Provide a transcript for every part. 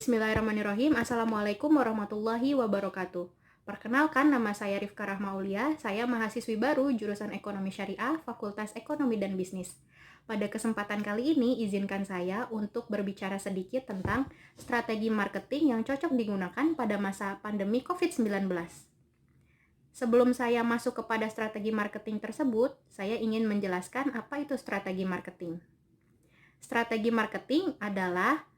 Bismillahirrahmanirrahim. Assalamualaikum warahmatullahi wabarakatuh. Perkenalkan, nama saya Rifka Rahmaulia. Saya mahasiswi baru jurusan Ekonomi Syariah, Fakultas Ekonomi dan Bisnis. Pada kesempatan kali ini, izinkan saya untuk berbicara sedikit tentang strategi marketing yang cocok digunakan pada masa pandemi COVID-19. Sebelum saya masuk kepada strategi marketing tersebut, saya ingin menjelaskan apa itu strategi marketing. Strategi marketing adalah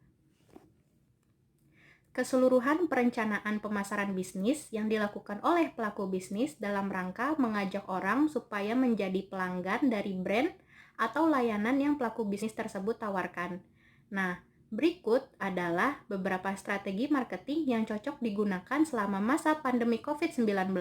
keseluruhan perencanaan pemasaran bisnis yang dilakukan oleh pelaku bisnis dalam rangka mengajak orang supaya menjadi pelanggan dari brand atau layanan yang pelaku bisnis tersebut tawarkan. Nah, berikut adalah beberapa strategi marketing yang cocok digunakan selama masa pandemi COVID-19.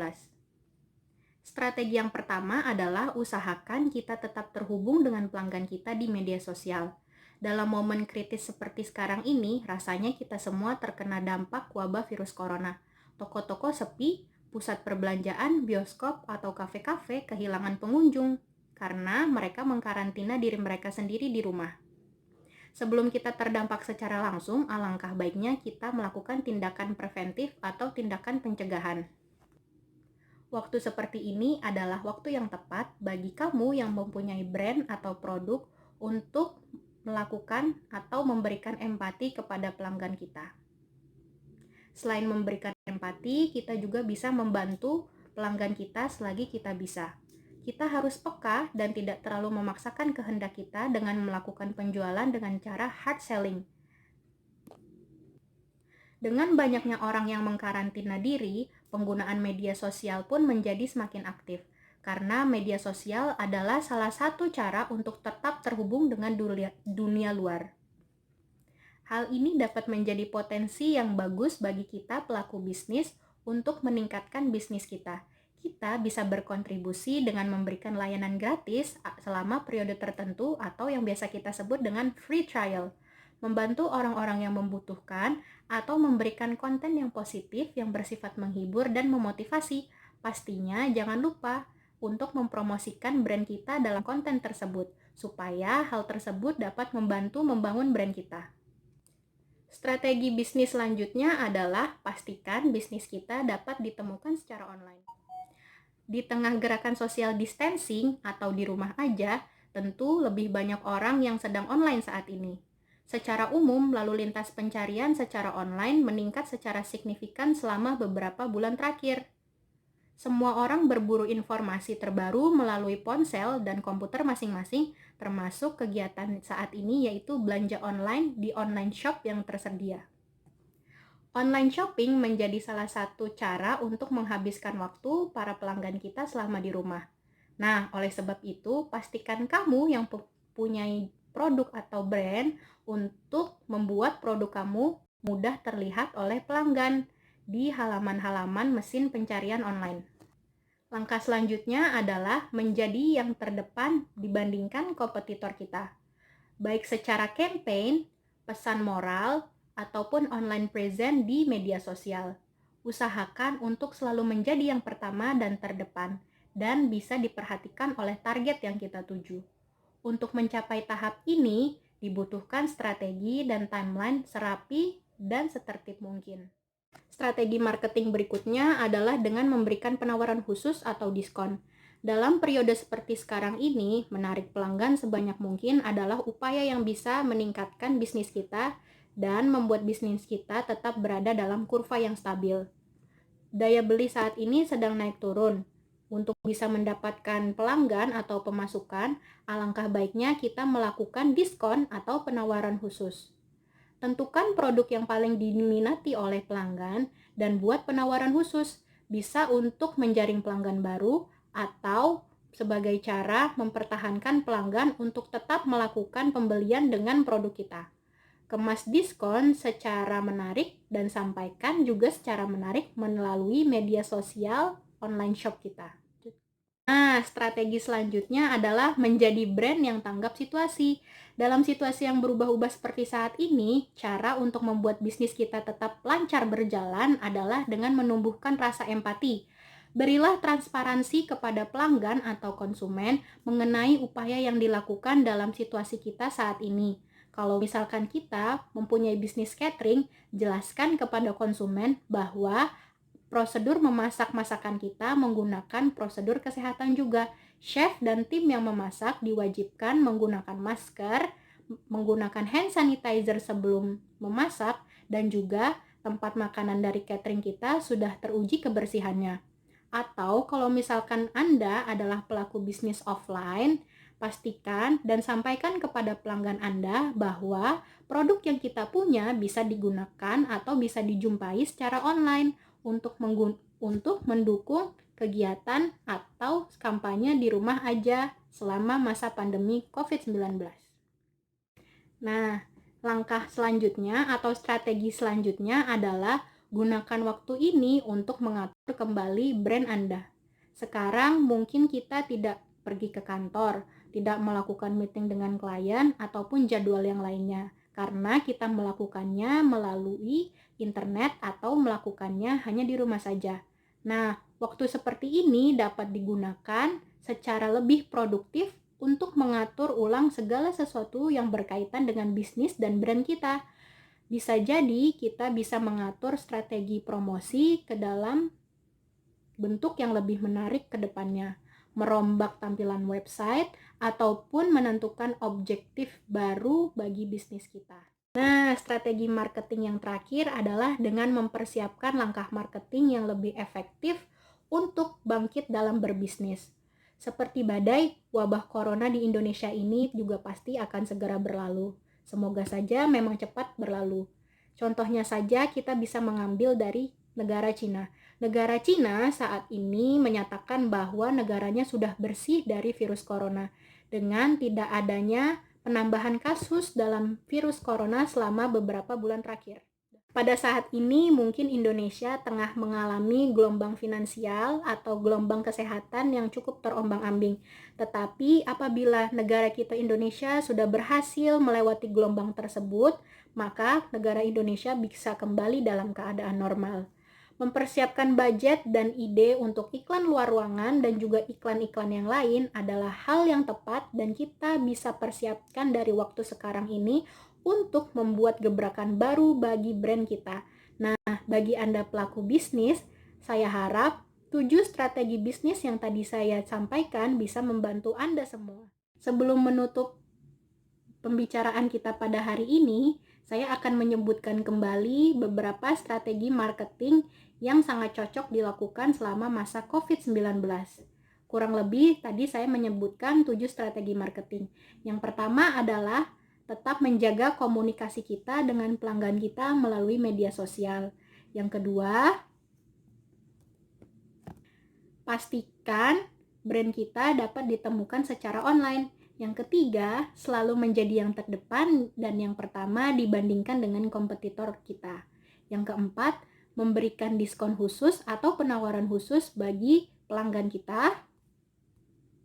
Strategi yang pertama adalah usahakan kita tetap terhubung dengan pelanggan kita di media sosial. Dalam momen kritis seperti sekarang ini, rasanya kita semua terkena dampak wabah virus corona. Toko-toko sepi, pusat perbelanjaan, bioskop, atau kafe-kafe kehilangan pengunjung karena mereka mengkarantina diri mereka sendiri di rumah. Sebelum kita terdampak secara langsung, alangkah baiknya kita melakukan tindakan preventif atau tindakan pencegahan. Waktu seperti ini adalah waktu yang tepat bagi kamu yang mempunyai brand atau produk untuk melakukan atau memberikan empati kepada pelanggan kita. Selain memberikan empati, kita juga bisa membantu pelanggan kita selagi kita bisa. Kita harus peka dan tidak terlalu memaksakan kehendak kita dengan melakukan penjualan dengan cara hard selling. Dengan banyaknya orang yang mengkarantina diri, penggunaan media sosial pun menjadi semakin aktif. Karena media sosial adalah salah satu cara untuk tetap terhubung dengan dunia luar. Hal ini dapat menjadi potensi yang bagus bagi kita pelaku bisnis untuk meningkatkan bisnis kita. Kita bisa berkontribusi dengan memberikan layanan gratis selama periode tertentu atau yang biasa kita sebut dengan free trial. Membantu orang-orang yang membutuhkan atau memberikan konten yang positif yang bersifat menghibur dan memotivasi. Pastinya jangan lupa untuk mempromosikan brand kita dalam konten tersebut, supaya hal tersebut dapat membantu membangun brand kita. Strategi bisnis selanjutnya adalah pastikan bisnis kita dapat ditemukan secara online. Di tengah gerakan social distancing atau di rumah aja, tentu lebih banyak orang yang sedang online saat ini. Secara umum, lalu lintas pencarian secara online meningkat secara signifikan selama beberapa bulan terakhir. Semua orang berburu informasi terbaru melalui ponsel dan komputer masing-masing, termasuk kegiatan saat ini yaitu belanja online di online shop yang tersedia. Online shopping menjadi salah satu cara untuk menghabiskan waktu para pelanggan kita selama di rumah. Nah, oleh sebab itu, pastikan kamu yang mempunyai produk atau brand untuk membuat produk kamu mudah terlihat oleh pelanggan di halaman-halaman mesin pencarian online. Langkah selanjutnya adalah menjadi yang terdepan dibandingkan kompetitor kita, baik secara campaign, pesan moral, ataupun online presence di media sosial. Usahakan untuk selalu menjadi yang pertama dan terdepan, dan bisa diperhatikan oleh target yang kita tuju. Untuk mencapai tahap ini, dibutuhkan strategi dan timeline serapi dan setertib mungkin. Strategi marketing berikutnya adalah dengan memberikan penawaran khusus atau diskon. Dalam periode seperti sekarang ini, menarik pelanggan sebanyak mungkin adalah upaya yang bisa meningkatkan bisnis kita dan membuat bisnis kita tetap berada dalam kurva yang stabil. Daya beli saat ini sedang naik turun. Untuk bisa mendapatkan pelanggan atau pemasukan, alangkah baiknya kita melakukan diskon atau penawaran khusus. Tentukan produk yang paling diminati oleh pelanggan dan buat penawaran khusus. Bisa untuk menjaring pelanggan baru atau sebagai cara mempertahankan pelanggan untuk tetap melakukan pembelian dengan produk kita. Kemas diskon secara menarik dan sampaikan juga secara menarik melalui media sosial online shop kita. Nah, strategi selanjutnya adalah menjadi brand yang tanggap situasi. Dalam situasi yang berubah-ubah seperti saat ini, cara untuk membuat bisnis kita tetap lancar berjalan adalah dengan menumbuhkan rasa empati. Berilah transparansi kepada pelanggan atau konsumen mengenai upaya yang dilakukan dalam situasi kita saat ini. Kalau misalkan kita mempunyai bisnis catering, jelaskan kepada konsumen bahwa prosedur memasak masakan kita menggunakan prosedur kesehatan juga. Chef dan tim yang memasak diwajibkan menggunakan masker, menggunakan hand sanitizer sebelum memasak, dan juga tempat makanan dari catering kita sudah teruji kebersihannya. Atau kalau misalkan Anda adalah pelaku bisnis offline, pastikan dan sampaikan kepada pelanggan Anda bahwa produk yang kita punya bisa digunakan atau bisa dijumpai secara online untuk mendukung kegiatan atau kampanye di rumah aja selama masa pandemi COVID-19. Nah, langkah selanjutnya atau strategi selanjutnya adalah gunakan waktu ini untuk mengatur kembali brand Anda. Sekarang mungkin kita tidak pergi ke kantor, tidak melakukan meeting dengan klien ataupun jadwal yang lainnya, karena kita melakukannya melalui internet atau melakukannya hanya di rumah saja. Nah, waktu seperti ini dapat digunakan secara lebih produktif untuk mengatur ulang segala sesuatu yang berkaitan dengan bisnis dan brand kita. Bisa jadi kita bisa mengatur strategi promosi ke dalam bentuk yang lebih menarik ke depannya, merombak tampilan website, ataupun menentukan objektif baru bagi bisnis kita. Nah, strategi marketing yang terakhir adalah dengan mempersiapkan langkah marketing yang lebih efektif untuk bangkit dalam berbisnis. Seperti badai, wabah corona di Indonesia ini juga pasti akan segera berlalu. Semoga saja memang cepat berlalu. Contohnya saja kita bisa mengambil dari negara Cina. Negara Cina saat ini menyatakan bahwa negaranya sudah bersih dari virus corona dengan tidak adanya penambahan kasus dalam virus corona selama beberapa bulan terakhir. Pada saat ini mungkin Indonesia tengah mengalami gelombang finansial atau gelombang kesehatan yang cukup terombang-ambing. Tetapi apabila negara kita Indonesia sudah berhasil melewati gelombang tersebut, maka negara Indonesia bisa kembali dalam keadaan normal. Mempersiapkan budget dan ide untuk iklan luar ruangan dan juga iklan-iklan yang lain adalah hal yang tepat dan kita bisa persiapkan dari waktu sekarang ini untuk membuat gebrakan baru bagi brand kita. Nah, bagi Anda pelaku bisnis, saya harap 7 strategi bisnis yang tadi saya sampaikan bisa membantu Anda semua. Sebelum menutup pembicaraan kita pada hari ini, saya akan menyebutkan kembali beberapa strategi marketing yang sangat cocok dilakukan selama masa COVID-19. Kurang lebih tadi saya menyebutkan 7 strategi marketing. Yang pertama adalah tetap menjaga komunikasi kita dengan pelanggan kita melalui media sosial. Yang kedua, pastikan brand kita dapat ditemukan secara online. Yang ketiga, selalu menjadi yang terdepan dan yang pertama dibandingkan dengan kompetitor kita. Yang keempat, memberikan diskon khusus atau penawaran khusus bagi pelanggan kita.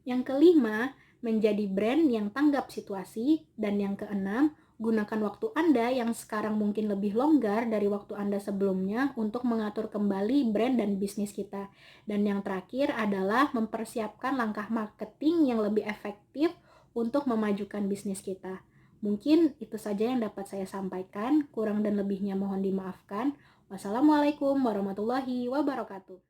Yang kelima, menjadi brand yang tanggap situasi. Dan yang keenam, gunakan waktu Anda yang sekarang mungkin lebih longgar dari waktu Anda sebelumnya untuk mengatur kembali brand dan bisnis kita. Dan yang terakhir adalah mempersiapkan langkah marketing yang lebih efektif untuk memajukan bisnis kita. Mungkin itu saja yang dapat saya sampaikan, kurang dan lebihnya mohon dimaafkan. Wassalamualaikum warahmatullahi wabarakatuh.